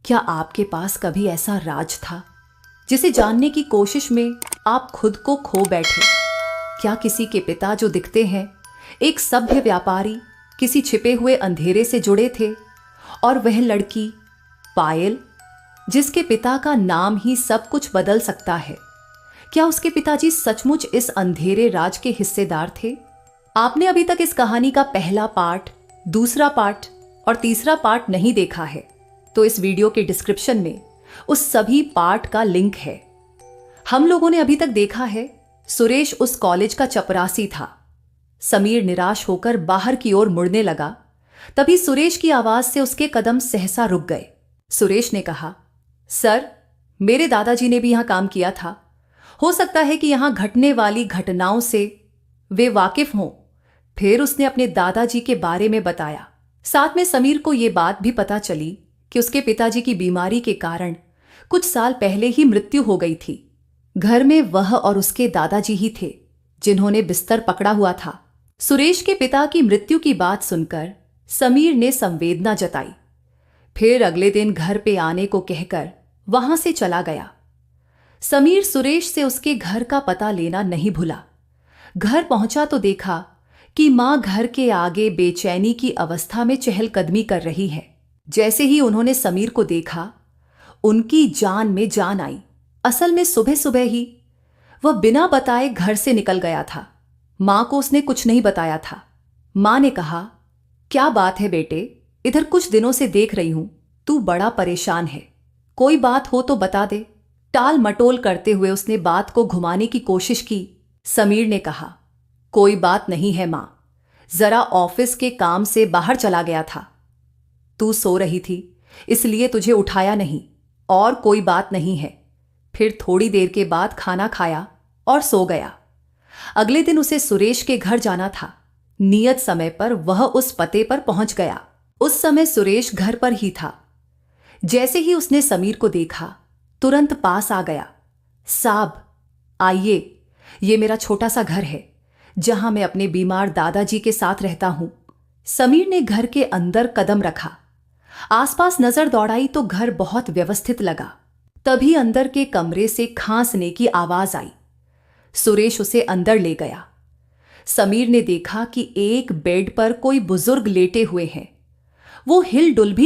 क्या आपके पास कभी ऐसा राज था जिसे जानने की कोशिश में आप खुद को खो बैठे? क्या किसी के पिता जो दिखते हैं एक सभ्य व्यापारी किसी छिपे हुए अंधेरे से जुड़े थे, और वह लड़की पायल जिसके पिता का नाम ही सब कुछ बदल सकता है, क्या उसके पिताजी सचमुच इस अंधेरे राज के हिस्सेदार थे? आपने अभी तक इस कहानी का पहला पार्ट, दूसरा पार्ट और तीसरा पार्ट नहीं देखा है तो इस वीडियो के डिस्क्रिप्शन में उस सभी पार्ट का लिंक है। हम लोगों ने अभी तक देखा है सुरेश उस कॉलेज का चपरासी था। समीर निराश होकर बाहर की ओर मुड़ने लगा, तभी सुरेश की आवाज से उसके कदम सहसा रुक गए। सुरेश ने कहा, सर, मेरे दादाजी ने भी यहां काम किया था, हो सकता है कि यहां घटने वाली घटनाओं से वे वाकिफ हों। फिर उसने अपने दादाजी के बारे में बताया। साथ में समीर को यह बात भी पता चली कि उसके पिताजी की बीमारी के कारण कुछ साल पहले ही मृत्यु हो गई थी। घर में वह और उसके दादाजी ही थे जिन्होंने बिस्तर पकड़ा हुआ था। सुरेश के पिता की मृत्यु की बात सुनकर समीर ने संवेदना जताई। फिर अगले दिन घर पे आने को कहकर वहां से चला गया। समीर सुरेश से उसके घर का पता लेना नहीं भूला। घर पहुंचा तो देखा कि मां घर के आगे बेचैनी की अवस्था में चहलकदमी कर रही है। जैसे ही उन्होंने समीर को देखा, उनकी जान में जान आई। असल में सुबह सुबह ही वह बिना बताए घर से निकल गया था। मां को उसने कुछ नहीं बताया था। मां ने कहा, क्या बात है बेटे, इधर कुछ दिनों से देख रही हूं तू बड़ा परेशान है, कोई बात हो तो बता दे। टाल मटोल करते हुए उसने बात को घुमाने की कोशिश की। समीर ने कहा, कोई बात नहीं है मां, जरा ऑफिस के काम से बाहर चला गया था। तू सो रही थी इसलिए तुझे उठाया नहीं, और कोई बात नहीं है। फिर थोड़ी देर के बाद खाना खाया और सो गया। अगले दिन उसे सुरेश के घर जाना था। नियत समय पर वह उस पते पर पहुंच गया। उस समय सुरेश घर पर ही था। जैसे ही उसने समीर को देखा, तुरंत पास आ गया। साहब आइए, ये मेरा छोटा सा घर है जहां मैं अपने बीमार दादाजी के साथ रहता हूं। समीर ने घर के अंदर कदम रखा। आसपास नजर दौड़ाई तो घर बहुत व्यवस्थित लगा। तभी अंदर के कमरे से खांसने की आवाज आई। सुरेश उसे अंदर ले गया। समीर ने देखा कि एक बेड पर कोई बुजुर्ग लेटे हुए हैं। वो हिल डुल भी नहीं